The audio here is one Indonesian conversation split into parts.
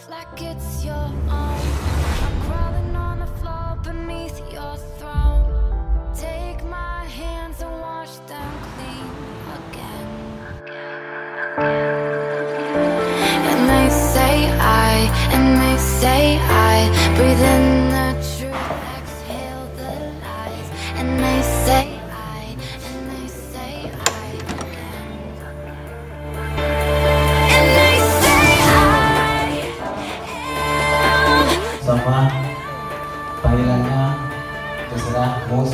like it's your own. I'm crawling on the floor beneath your throne. Take my hands and wash them clean again. And they say I breathe in the truth, exhale the lies. And they say sama panggilannya terserah Mus.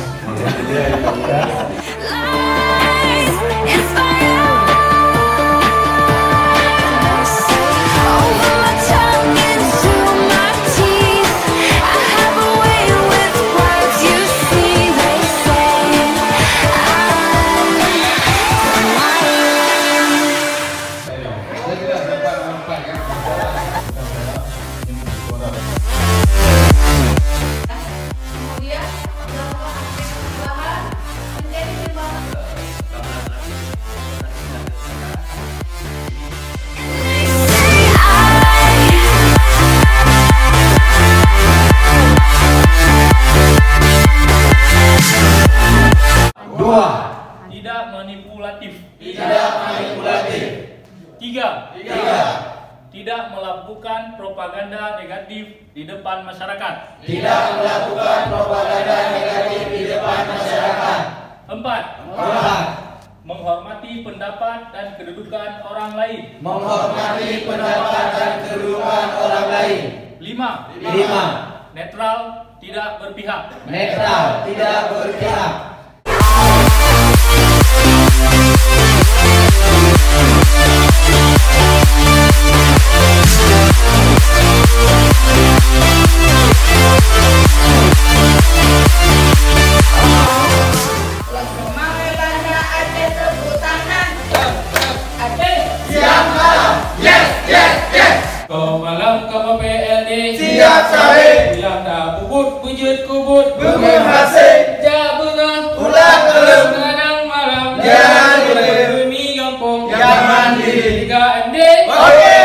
Tidak manipulatif. Tidak manipulatif. Tiga. Tidak melakukan propaganda negatif di depan masyarakat. Tidak melakukan propaganda negatif di depan masyarakat. Empat. Menghormati pendapat dan kedudukan orang lain. Menghormati pendapat dan kedudukan orang lain. Lima. Netral, tidak berpihak. Netral, tidak berpihak. Malam KPPLD Siap sahih. Bilang dah bubut wujud kubut Bunga hasih. Jabunga Ulang kelem. Kadang malam Jangan diri. Bumi gampung Jangan diri. Tiga ande. Oke.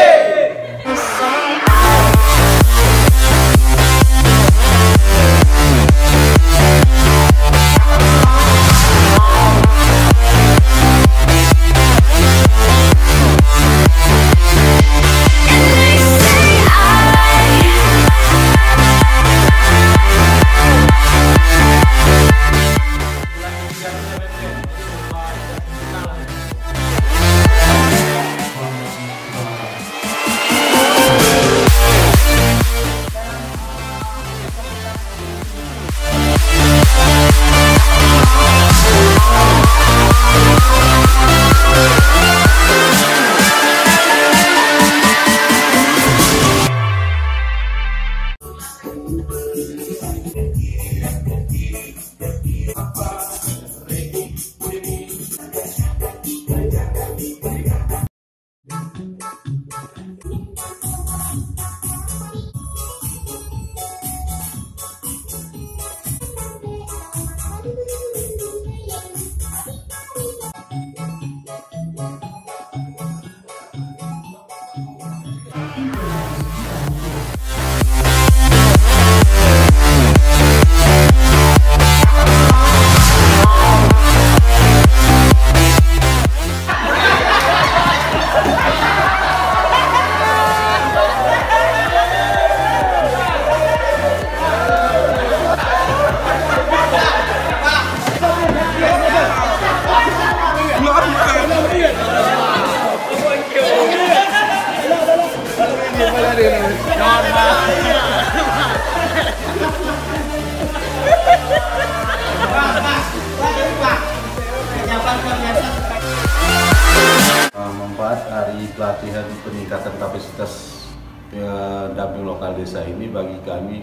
Membahas hari pelatihan peningkatan kapasitas pendamping lokal desa ini bagi kami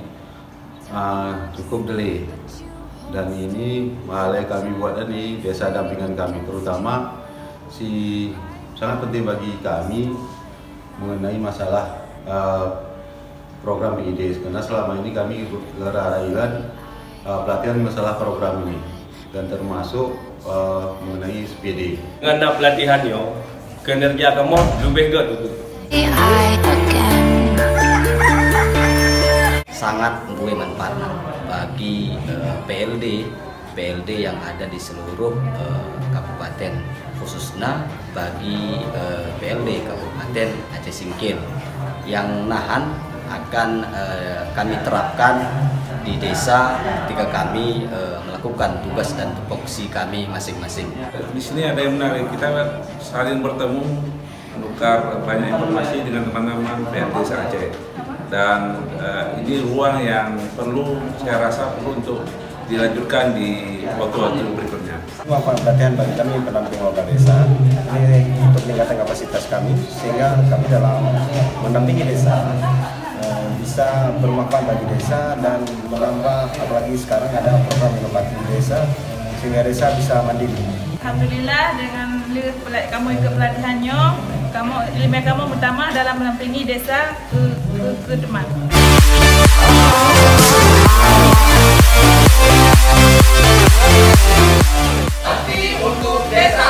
cukup delay, dan ini hal yang kami buat di desa dampingan kami, terutama sangat penting bagi kami mengenai masalah program PID, karena selama ini kami beraraikan pelatihan masalah program ini dan termasuk mengenai SPD. Dengan pelatihan yo, kinerja kamu lebih good. I again. sangat mempunyai manfaat bagi PLD yang ada di seluruh kabupaten, khususnya bagi PLD Kabupaten Aceh Singkil yang nahan akan kami terapkan di desa ketika kami melakukan tugas dan tupoksi kami masing-masing. Di sini ada yang menarik, kita saling bertemu, menukar banyak informasi dengan teman-teman PLD Desa Aceh. Dan ini ruang yang saya rasa perlu untuk dilanjutkan di waktu-waktu berikutnya. Manfaat pelatihan bagi kami pendamping lokal desa ini untuk meningkatkan kapasitas kami sehingga kami dalam mendampingi desa bisa bermanfaat bagi desa dan menambah, apalagi sekarang ada program inovatif desa sehingga desa bisa mandiri. Alhamdulillah dengan kamu ikut pelatihannya, ilmu kamu pertama dalam mendampingi desa ke depan. Aktif untuk desa.